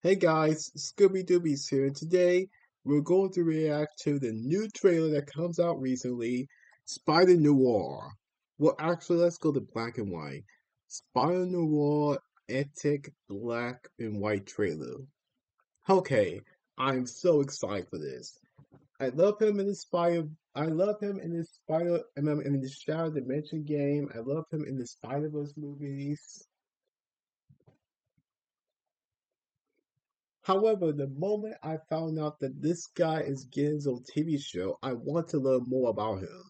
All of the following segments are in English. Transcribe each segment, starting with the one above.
Hey guys, Scooby Doobies here. Today we're going to react to the new trailer that comes out recently, Spider-Noir. Well, actually, let's go to black and white. Spider-Noir Epic Black and White trailer. Okay, I'm so excited for this. I love him in the Spider. I love him in the Spider. In the Shadow Dimension game. I love him in the Spider-Verse movies. However, the moment I found out that this guy is getting his own TV show, I want to learn more about him.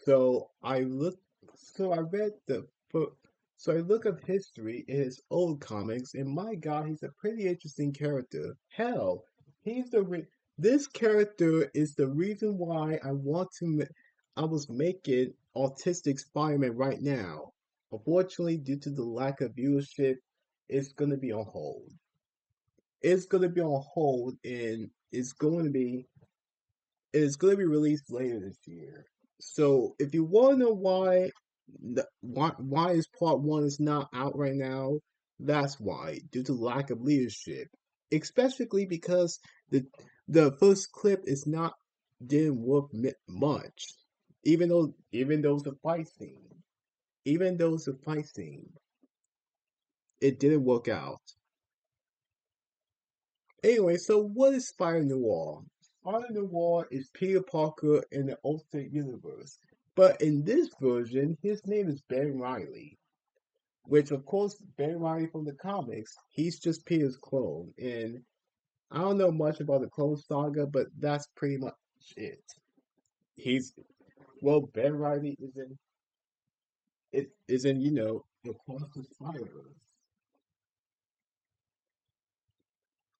So I look, so I read the book, so I look up history in his old comics, and my God, he's a pretty interesting character. Hell, this character is the reason why I was making Autistic Spider-Man right now. Unfortunately, due to the lack of viewership, it's gonna be on hold. It's going to be on hold and it's going to be released later this year. So if you want to know why is part one is not out right now, that's why, due to lack of leadership, especially because the first clip is not didn't work much, even though it's a fight scene, even though it's a fight scene, it didn't work out. Anyway, so what is Spider-Noir? Spider-Noir is Peter Parker in the Ultimate Universe. But in this version, his name is Ben Riley. Which, of course, Ben Riley from the comics, he's just Peter's clone. And I don't know much about the clone saga, but that's pretty much it. He's, well, Ben Riley is in, across the Spider-Verse.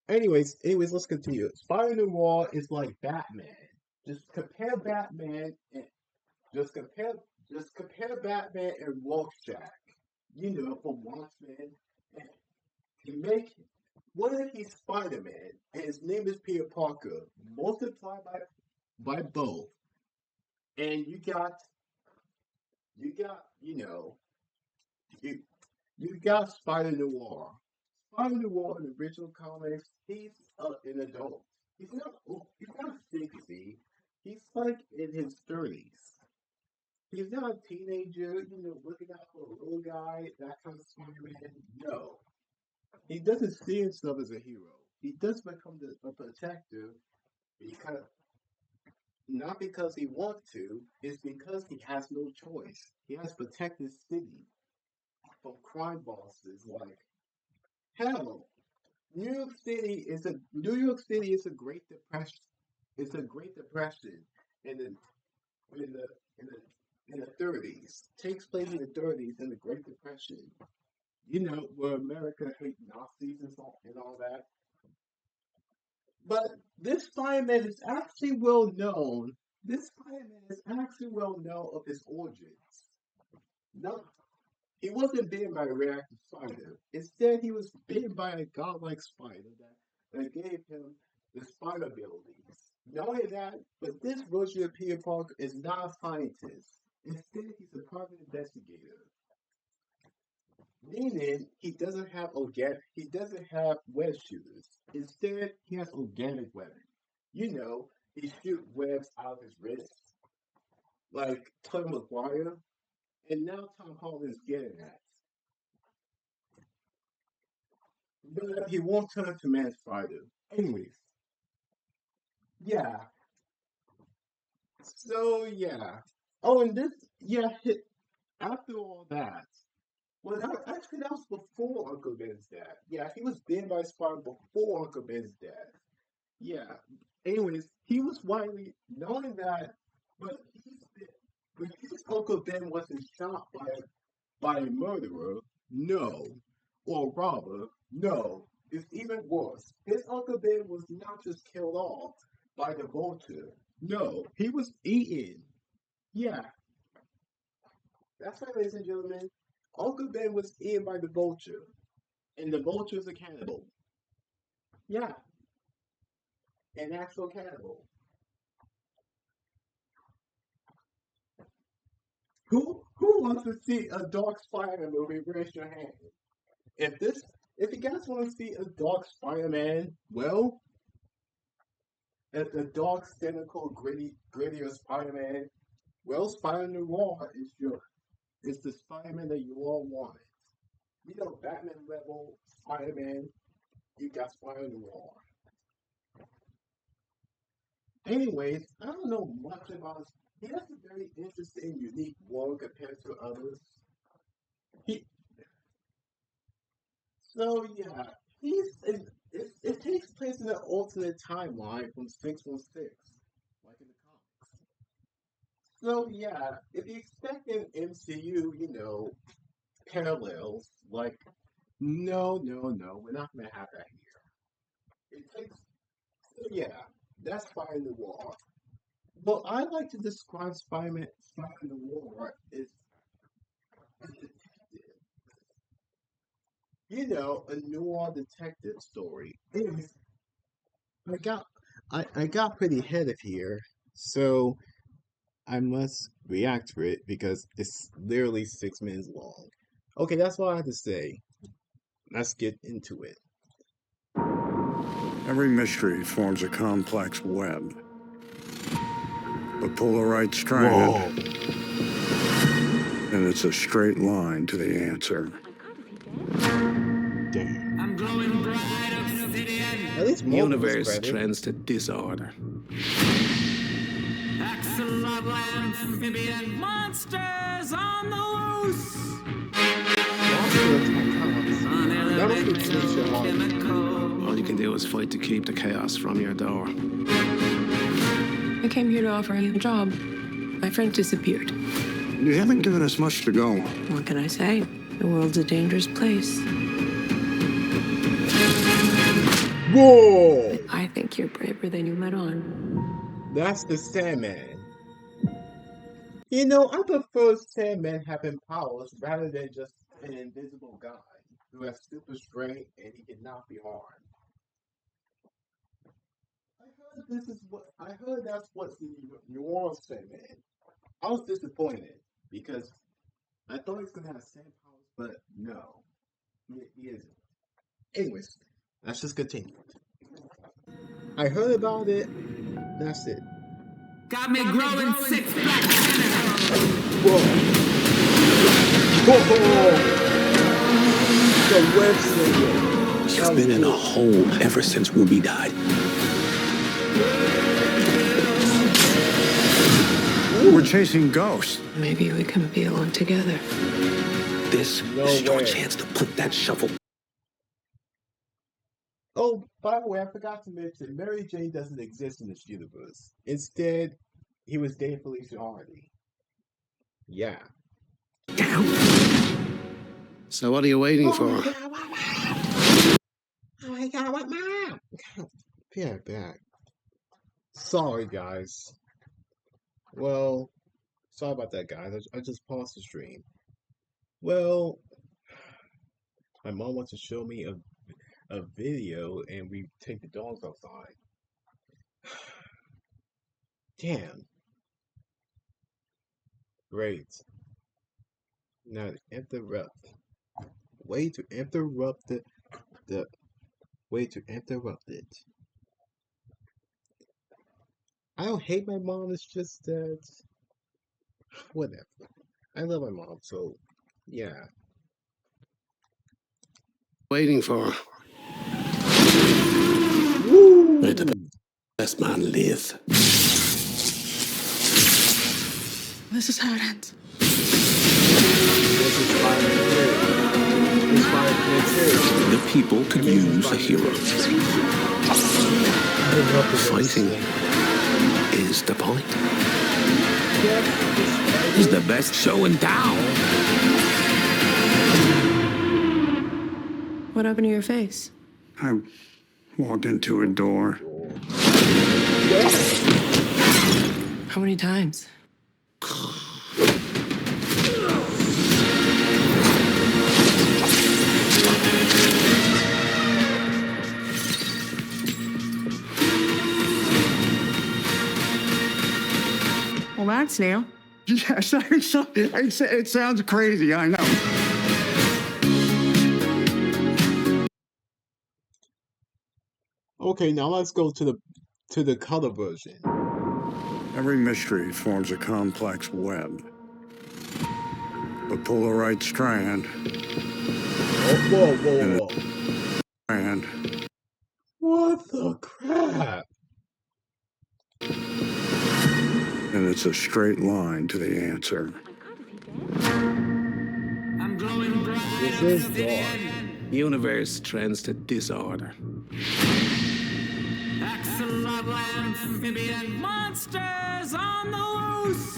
Anyways, let's continue. Spider-Noir is like Batman. Just compare Batman and just compare just compare Batman and Rorschach. From Watchmen. And you make what if he's Spider-Man and his name is Peter Parker? Multiply by both. And you got you you got Spider-Noir. Spider-Noir in the original comics, he's an adult. He's not 60. He's like in his 30s. He's not a teenager, looking out for a little guy, that kind of Spider-Man. No. He doesn't see himself as a hero. He does become a protector because not because he wants to, it's because he has no choice. He has to protect his city from crime bosses like hell. New York City is a Great Depression. It's a Great Depression in the in the in the in the 30s. Takes place in the 30s in the Great Depression. Where America hate Nazis and all that. But this fireman is actually well known. This fireman is actually well known of his origins. No, he wasn't bitten by a reactive spider. Instead, he was bitten by a godlike spider that gave him the spider abilities. Not only that, but this version of Peter Parker is not a scientist. Instead, he's a private investigator. Meaning he doesn't have web shooters. Instead, he has organic weapons. He shoot webs out of his wrist, like Tom McGuire, and now Tom Holland is getting that. But he won't turn to Man Spider. Anyways, yeah. So yeah. Oh, and this yeah. After all that, well, actually that was before Uncle Ben's death. Yeah, he was bitten by a spider before Uncle Ben's death. Yeah. Anyways, he was widely known that, but his Uncle Ben wasn't shot by a murderer. No. Or robber. No. It's even worse. His Uncle Ben was not just killed off by the vulture. No, he was eaten. Yeah, that's right, ladies and gentlemen. Uncle Ben was eaten by the vulture, and the vulture is a cannibal. Yeah, an actual cannibal. Who wants to see a Dark Spider movie? Raise your hand. If this If you guys want to see a dark Spider-Man, well, a dark, cynical, grittier Spider-Man, well, Spider-Noir is the Spider-Man that you all wanted. You know, Batman level Spider-Man, you got Spider-Noir. Anyways, I don't know much about. He has a very interesting, unique world compared to others. He So yeah, it takes place in an alternate timeline from 616, like in the comics. So yeah, if you expect an MCU, parallels, like no, we're not gonna have that here. It takes so yeah, that's Spider Noir. Well, I like to describe Spider Noir as a detective, a noir detective story. Anyways, I got I got pretty headed here, so I must react to it because it's literally 6 minutes long. Okay, that's all I have to say. Let's get into it. Every mystery forms a complex web. But pull the right strand, Whoa. and it's a straight line to the answer. Damn. I'm glowing bright obsidian. At least Morgan was Universe credited. trends to disorder. Axolotl amphibian monsters on the loose. All you can do is fight to keep the chaos from your door. I came here to offer you a job. My friend disappeared. You haven't given us much to go. What can I say? The world's a dangerous place. Whoa! I think you're braver than you let on. That's the Sandman. I prefer Sandman having powers rather than just an invisible guy who has super strength and he cannot be harmed. I heard that's what's in New Orleans Sandman. I was disappointed because I thought he was gonna have sand powers, but no, he isn't. Anyways, let's just continue. I heard about it. That's it. Got me growing 6 black tentacles. Whoa! Whoa! The web slinger. You've been in a hole ever since Ruby died. We're chasing ghosts. Maybe we can be alone together. This is your chance to put that shovel. Oh, by the way, I forgot to mention, Mary Jane doesn't exist in this universe. Instead, he was dating Felicia Hardy. Yeah. So what are you waiting for? Oh my god, what mom? Yeah, back. Sorry, guys. Well, sorry about that, guys. I just paused the stream. Well, my mom wants to show me a video and we take the dogs outside. Damn. Great. Now interrupt. Way to interrupt the way to interrupt it. I don't hate my mom, it's just that whatever. I love my mom, so yeah. Waiting for. Woo! Let the best man live. This is how it ends. This is Spider-Man 2. It's Spider-Man 2. The people could use a hero. Fighting is the point. He's the best show in town. What happened to your face? I walked into a door. How many times? Well, that's new. Yes, it sounds crazy, I know. Okay, now let's go to the color version. Every mystery forms a complex web. But pull the right strand, Whoa. and What the crap? and it's a straight line to the answer. I'm glowing bright. This is dark. Universe trends to disorder. Axolotl, amphibian monsters on the loose.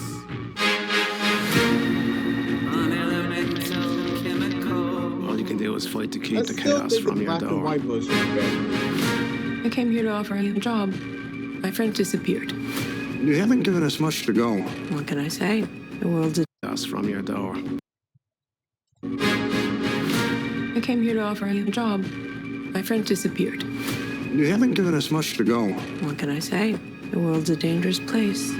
Unelemental chemical. All you can do is fight to keep I the still chaos think the from your black and door. white version is better. I came here to offer you a job. My friend disappeared. You haven't given us much to go. What can I say? The world's a... Chaos from your door. I came here to offer you a job. My friend disappeared. You haven't given us much to go. What can I say? The world's a dangerous place.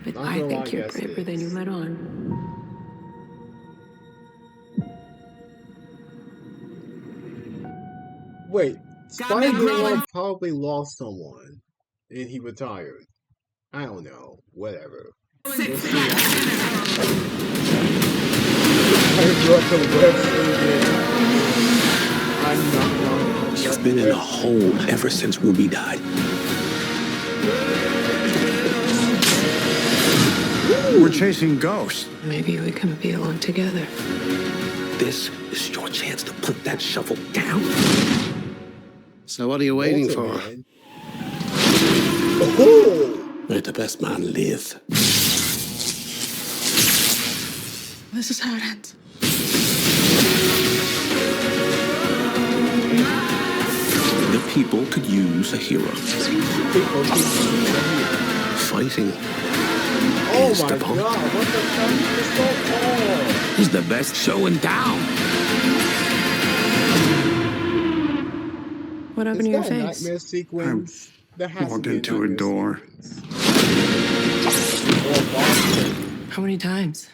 But Not I gonna lie, think you're yes, it braver than you is. let on. Wait, Got me Spider-Noir growing. probably lost someone and he retired. I don't know. Whatever. Six We'll see. black I brought the web surgeon. I'm not wrong. You've been in a hole ever since Ruby died. We're chasing ghosts. Maybe we can be alone together. This is your chance to put that shovel down. So what are you waiting for? Man. Oh! Let the best man live. This is how it ends. The people could use a hero. Fighting Oh is my the god, point. what the fuck is so old? He's the best show in town. What happened to Is your that a face? nightmare sequence? There has to Walked be into a nightmare door. sequence. Or Boston. How many times?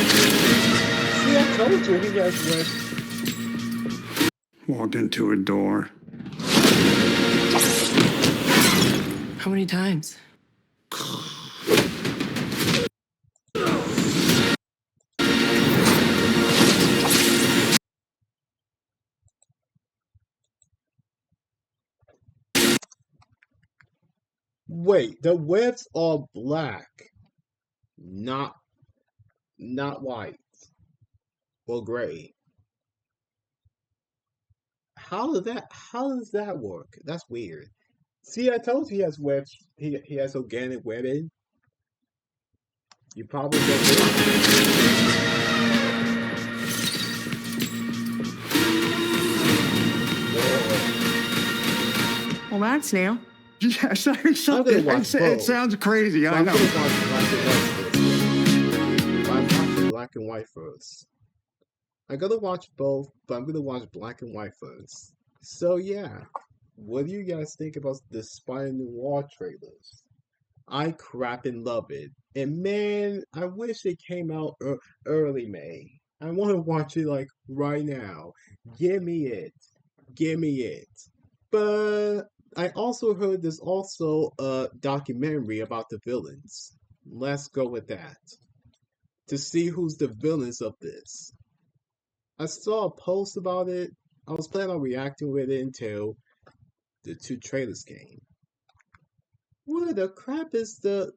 See, I told you he has web. Walked into a door. How many times? Wait, the webs are black, not white or gray. How does that work? That's weird. See, I told you he has webs. He has organic webbing. You probably don't Well, that's new. Yes, I'm gonna watch it both. sounds crazy, I I'm know. gonna watch black and white first. I'm watching black and white first. I'm gonna watch both, but I'm gonna watch black and white first. So yeah, what do you guys think about the Spider-Noir trailers? I crap and love it, and man, I wish it came out early May. I want to watch it like right now. Give me it, give me it. But I also heard there's also a documentary about the villains. Let's go with that. To see who's the villains of this. I saw a post about it. I was planning on reacting with it until the two trailers came. Where the crap is the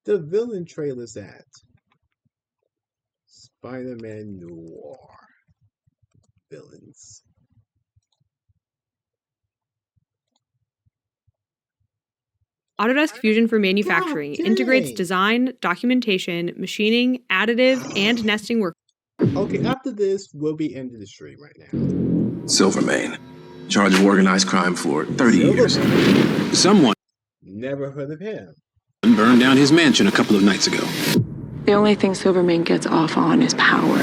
villain trailers at? Spider-Man Noir villains. Autodesk Fusion for Manufacturing God integrates dang. design, documentation, machining, additive, and nesting work. Okay, after this, we'll be ending the stream right now. Silvermane, in charge of organized crime for 30 years. Silvermane? Someone Never heard of him. burned down his mansion a couple of nights ago. The only thing Silvermane gets off on is power.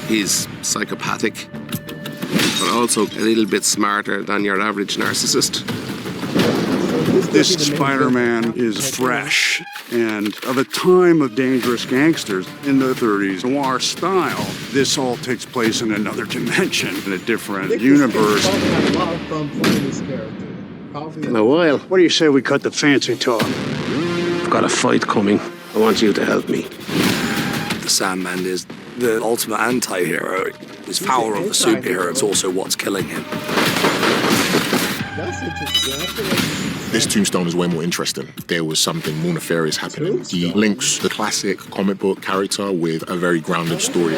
He's psychopathic, but also a little bit smarter than your average narcissist. So this This Spider-Man is fresh and of a time of dangerous gangsters in the 30s noir style. This all takes place in another dimension, in a different universe. In a while. What do you say we cut the fancy talk? I've got a fight coming. I want you to help me. The Sandman is the ultimate anti-hero. His power of a superhero is also what's killing him. That's interesting. I feel like This Tombstone is way more interesting. There was something more nefarious happening. He links the classic comic book character with a very grounded story.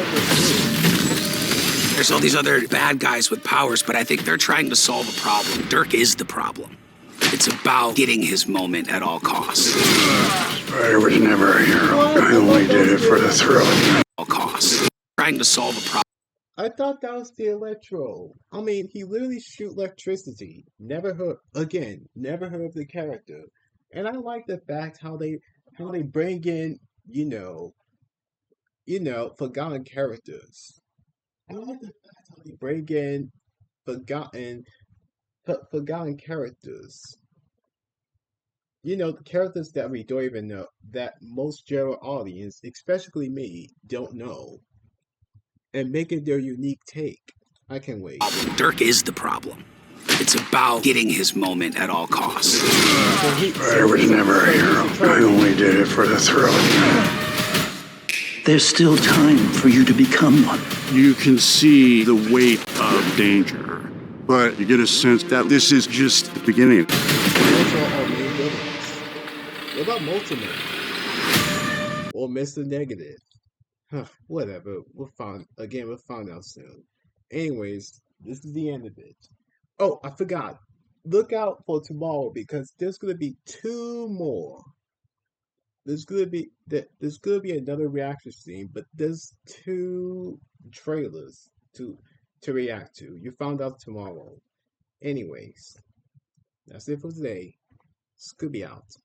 There's all these other bad guys with powers, but I think they're trying to solve a problem. Dirk is the problem. It's about getting his moment at all costs. Spider was never a hero. I only did it for the thrill. All costs. Trying to solve a problem. I thought that was the Electro. I mean, he literally shoot electricity. Never heard of the character. And I like the fact how they bring in, forgotten characters. I like the fact how they bring in forgotten characters. The characters that we don't even know, that most general audience, especially me, don't know. And make it their unique take. I can't wait. Dirk is the problem. It's about getting his moment at all costs. Spider was never a hero. I only did it for the thrill. There's still time for you to become one. You can see the weight of danger, but you get a sense that this is just the beginning. What about Multiman? Or Mr. Negative? Whatever. We'll find out soon. Anyways, this is the end of it. Oh, I forgot. Look out for tomorrow because there's gonna be two more. There's gonna be another reaction scene, but there's two trailers to react to. You found out tomorrow. Anyways, that's it for today. Scooby out.